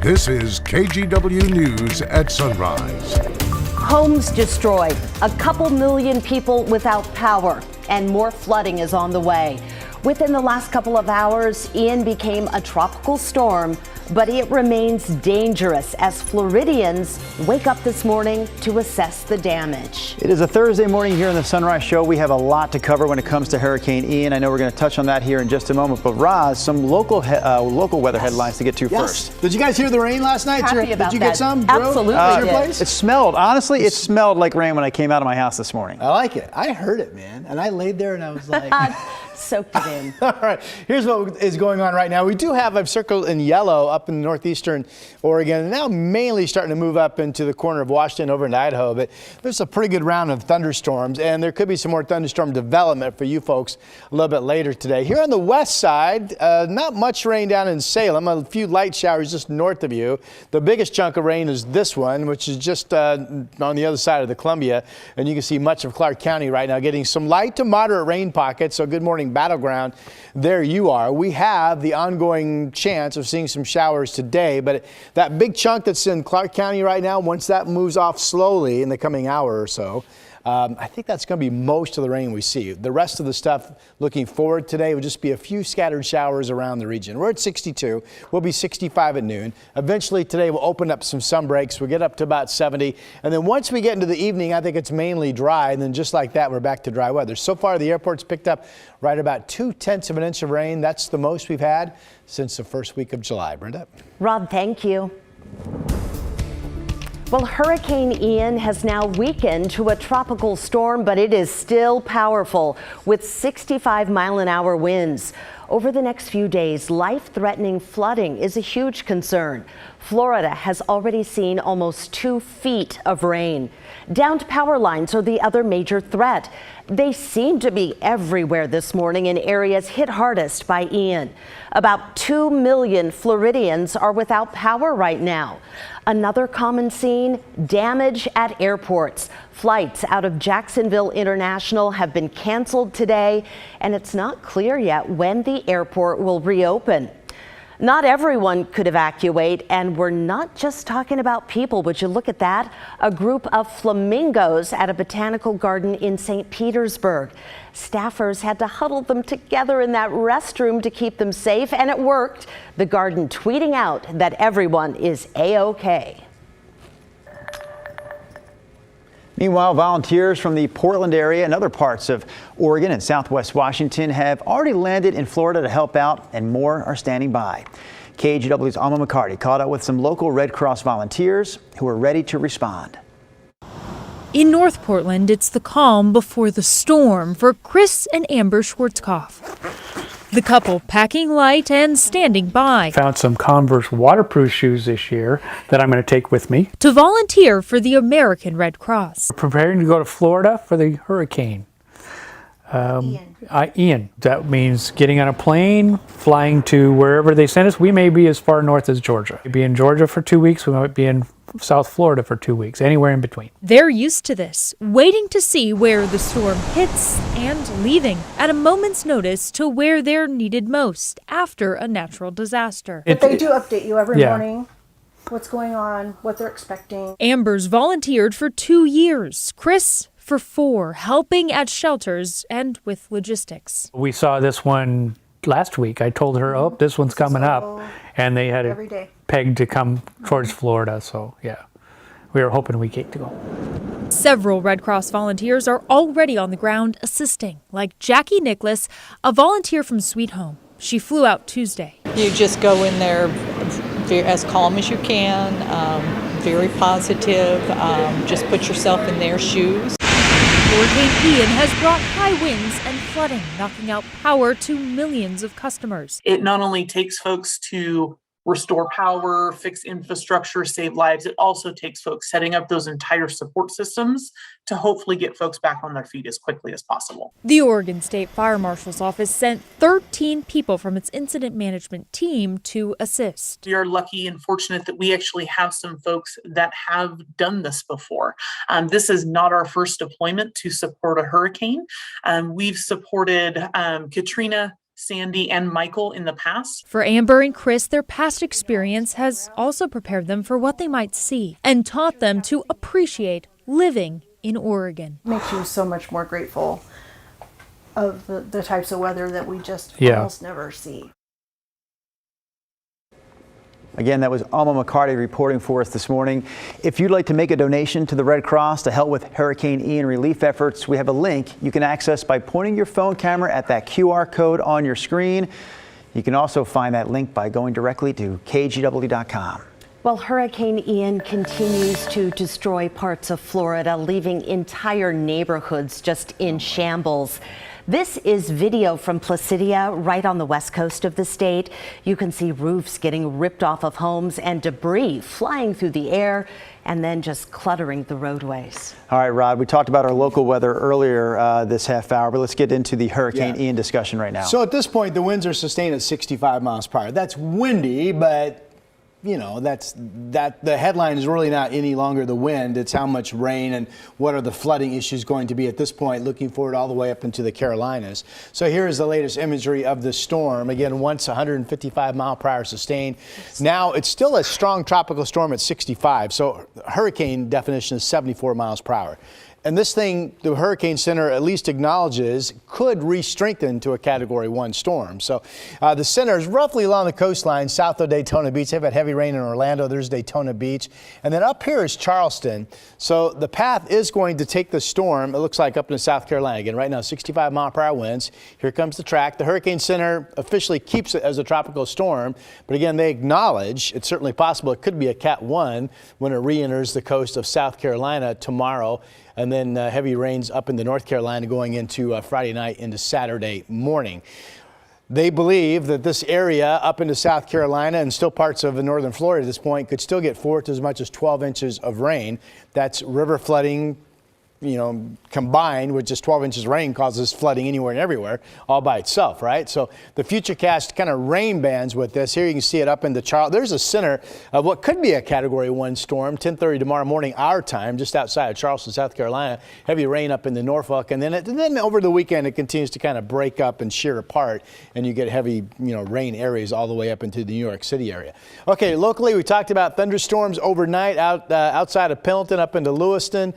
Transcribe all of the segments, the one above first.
This is KGW News at Sunrise. Homes destroyed, a couple million people without power, and more flooding is on the way. Within the last couple of hours, Ian became a tropical storm, but it remains dangerous as Floridians wake up this morning to assess the damage. It is a Thursday morning here on the Sunrise Show. We have a lot to cover when it comes to Hurricane Ian. I know we're going to touch on that here in just a moment, but Roz, some local weather headlines to get to first. Did you guys hear the rain last night? Happy about did you that. get some? Absolutely Your did. place? It smelled, honestly, it smelled like rain when I came out of my house this morning. I like it. I heard it, man. And I laid there and I was like... Soaked it in. All right, here's what is going on right now. We do have a circle in yellow up in northeastern Oregon, and now mainly starting to move up into the corner of Washington over into Idaho, but there's a pretty good round of thunderstorms, and there could be some more thunderstorm development for you folks a little bit later today. Here on the west side, not much rain down in Salem, a few light showers just north of you. The biggest chunk of rain is this one, which is just on the other side of the Columbia, and you can see much of Clark County right now getting some light to moderate rain pockets, so good morning battleground. There you are. We have the ongoing chance of seeing some showers today, but that big chunk that's in Clark County right now, once that moves off slowly in the coming hour or so, I think that's going to be most of the rain we see. The rest of the stuff looking forward today will just be a few scattered showers around the region. We're at 62. We'll be 65 at noon. Eventually today we'll open up some sun breaks. We'll get up to about 70. And then once we get into the evening, I think it's mainly dry. And then just like that, we're back to dry weather. So far, the airport's picked up right about 0.2 of an inch of rain. That's the most we've had since the first week of July. Brenda? Rob, thank you. Well, Hurricane Ian has now weakened to a tropical storm, but it is still powerful with 65-mile-an-hour winds. Over the next few days, life-threatening flooding is a huge concern. Florida has already seen almost 2 feet of rain. Downed power lines are the other major threat. They seem to be everywhere this morning in areas hit hardest by Ian. About 2 million Floridians are without power right now. Another common scene, damage at airports. Flights out of Jacksonville International have been canceled today, and it's not clear yet when the airport will reopen. Not everyone could evacuate, and we're not just talking about people. Would you look at that? A group of flamingos at a botanical garden in St. Petersburg. Staffers had to huddle them together in that restroom to keep them safe, and it worked. The garden tweeting out that everyone is A-OK. Meanwhile, volunteers from the Portland area and other parts of Oregon and Southwest Washington have already landed in Florida to help out, and more are standing by. KGW's Alma McCarty caught up with some local Red Cross volunteers who are ready to respond. In North Portland, it's the calm before the storm for Chris and Amber Schwartzkopf. The couple packing light and standing by. Found some Converse waterproof shoes this year that I'm going to take with me to volunteer for the American Red Cross. We're preparing to go to Florida for the hurricane. Ian. That means getting on a plane, flying to wherever they send us. We may be as far north as Georgia. We'll be in Georgia for 2 weeks. We might be in South Florida for 2 weeks, anywhere in between. They're used to this, waiting to see where the storm hits and leaving at a moment's notice to where they're needed most after a natural disaster. But they do update you every morning. What's going on, what they're expecting. Amber's volunteered for 2 years. Chris for 4, helping at shelters and with logistics. We saw this one last week. I told her, oh, this one's coming up. And they had it pegged to come towards Florida. So, yeah, we were hoping we get to go. Several Red Cross volunteers are already on the ground assisting, like Jackie Nicholas, a volunteer from Sweet Home. She flew out Tuesday. You just go in there as calm as you can, very positive, just put yourself in their shoes. Hurricane Ian has brought high winds and flooding, knocking out power to millions of customers. It not only takes folks to restore power, fix infrastructure, save lives, it also takes folks setting up those entire support systems to hopefully get folks back on their feet as quickly as possible. The Oregon State Fire Marshal's Office sent 13 people from its incident management team to assist. We are lucky and fortunate that we actually have some folks that have done this before. This is not our first deployment to support a hurricane. We've supported Katrina, Sandy, and Michael in the past. For Amber and Chris, their past experience has also prepared them for what they might see and taught them to appreciate living in Oregon. It makes you so much more grateful of the types of weather that we just almost never see. Again, that was Alma McCarty reporting for us this morning. If you'd like to make a donation to the Red Cross to help with Hurricane Ian relief efforts, we have a link you can access by pointing your phone camera at that QR code on your screen. You can also find that link by going directly to KGW.com. Well, Hurricane Ian continues to destroy parts of Florida, leaving entire neighborhoods just in shambles. This is video from Placidia, right on the west coast of the state. You can see roofs getting ripped off of homes and debris flying through the air and then just cluttering the roadways. All right, Rod, we talked about our local weather earlier this half hour, but let's get into the Hurricane Ian discussion right now. So at this point, the winds are sustained at 65 miles per hour. That's windy, but you know, the headline is really not any longer the wind. It's how much rain and what are the flooding issues going to be at this point, looking forward all the way up into the Carolinas. So here is the latest imagery of the storm. Again, once 155 mile per hour sustained. Now it's still a strong tropical storm at 65. So hurricane definition is 74 miles per hour. And this thing, the Hurricane Center at least acknowledges, could re-strengthen to a Category 1 storm. So the center is roughly along the coastline south of Daytona Beach. They've had heavy rain in Orlando. There's Daytona Beach. And then up here is Charleston. So the path is going to take the storm, it looks like, up into South Carolina. Again, right now, 65 mile per hour winds. Here comes the track. The Hurricane Center officially keeps it as a tropical storm. But again, they acknowledge it's certainly possible it could be a Cat 1 when it re-enters the coast of South Carolina tomorrow. And then heavy rains up into North Carolina going into Friday night into Saturday morning. They believe that this area up into South Carolina and still parts of northern Florida at this point could still get 4 to as much as 12 inches of rain. That's river flooding, you know, combined with just 12 inches of rain causes flooding anywhere and everywhere all by itself, right? So the Futurecast kind of rain bands with this. Here you can see it up in the Charleston. There's a center of what could be a Category 1 storm, 10:30 tomorrow morning, our time, just outside of Charleston, South Carolina. Heavy rain up in the Norfolk, and then over the weekend it continues to kind of break up and shear apart, and you get heavy, you know, rain areas all the way up into the New York City area. Okay, locally we talked about thunderstorms overnight outside of Pendleton up into Lewiston.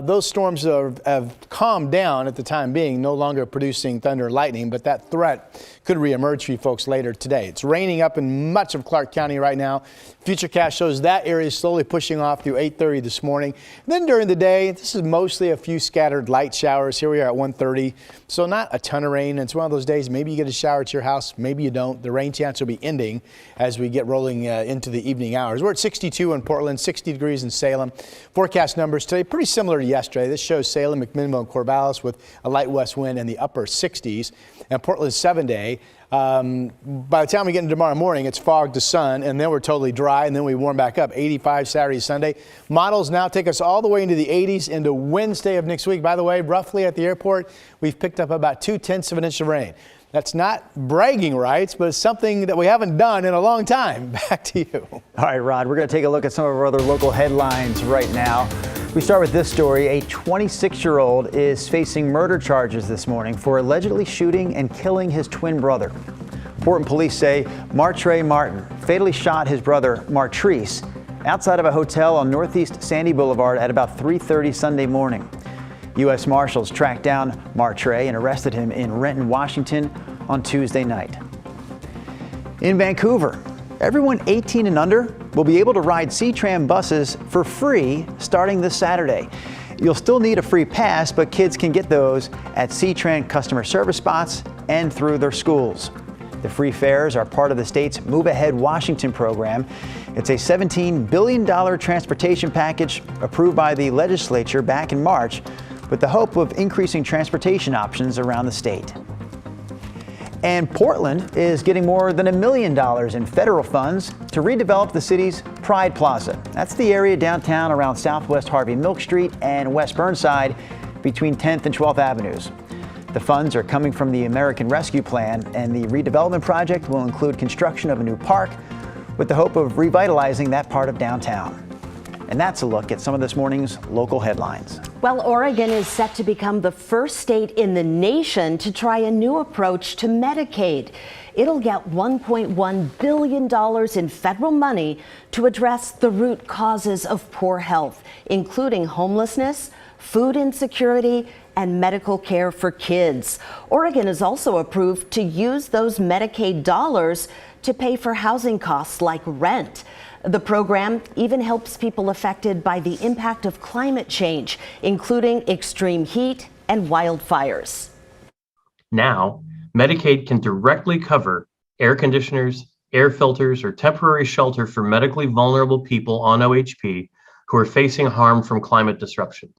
Those storms have calmed down at the time being, no longer producing thunder and lightning, but that threat could reemerge for you folks later today. It's raining up in much of Clark County right now. Futurecast shows that area is slowly pushing off through 8:30 this morning. And then during the day, this is mostly a few scattered light showers. Here we are at 1:30, so not a ton of rain. It's one of those days, maybe you get a shower at your house, maybe you don't. The rain chance will be ending as we get rolling into the evening hours. We're at 62 in Portland, 60 degrees in Salem. Forecast numbers today, pretty similar to yesterday. This shows Salem, McMinnville, and Corvallis with a light west wind in the upper 60s. And Portland's 7-day. By the time we get into tomorrow morning, it's fog to sun, and then we're totally dry, and then we warm back up. 85 Saturday, Sunday. Models now take us all the way into the 80s into Wednesday of next week. By the way, roughly at the airport, we've picked up about 2/10 of an inch of rain. That's not bragging rights, but it's something that we haven't done in a long time. Back to you. All right, Rod, we're going to take a look at some of our other local headlines right now. We start with this story. A 26-year-old is facing murder charges this morning for allegedly shooting and killing his twin brother. Portland police say Martre Martin fatally shot his brother Martrice outside of a hotel on Northeast Sandy Boulevard at about 3:30 Sunday morning. U.S. Marshals tracked down Martre and arrested him in Renton, Washington on Tuesday night. In Vancouver, everyone 18 and under will be able to ride C-Tram buses for free starting this Saturday. You'll still need a free pass, but kids can get those at C-Tram customer service spots and through their schools. The free fares are part of the state's Move Ahead Washington program. It's a $17 billion transportation package approved by the legislature back in March with the hope of increasing transportation options around the state. And Portland is getting more than $1 million in federal funds to redevelop the city's Pride Plaza. That's the area downtown around Southwest Harvey Milk Street and West Burnside between 10th and 12th Avenues. The funds are coming from the American Rescue Plan, and the redevelopment project will include construction of a new park with the hope of revitalizing that part of downtown. And that's a look at some of this morning's local headlines. Well, Oregon is set to become the first state in the nation to try a new approach to Medicaid. It'll get $1.1 billion in federal money to address the root causes of poor health, including homelessness, food insecurity, and medical care for kids. Oregon is also approved to use those Medicaid dollars to pay for housing costs like rent. The program even helps people affected by the impact of climate change, including extreme heat and wildfires. Now, Medicaid can directly cover air conditioners, air filters, or temporary shelter for medically vulnerable people on OHP who are facing harm from climate disruption.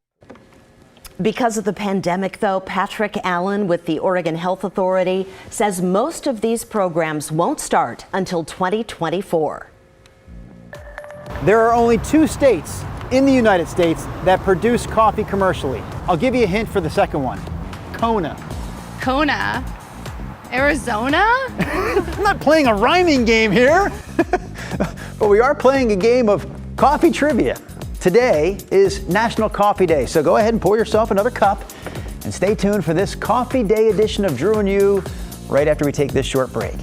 Because of the pandemic, though, Patrick Allen with the Oregon Health Authority says most of these programs won't start until 2024. There are only 2 states in the United States that produce coffee commercially. I'll give you a hint for the second one. Kona. Kona? Arizona? I'm not playing a rhyming game here, but we are playing a game of coffee trivia. Today is National Coffee Day, so go ahead and pour yourself another cup and stay tuned for this Coffee Day edition of Drew and You right after we take this short break.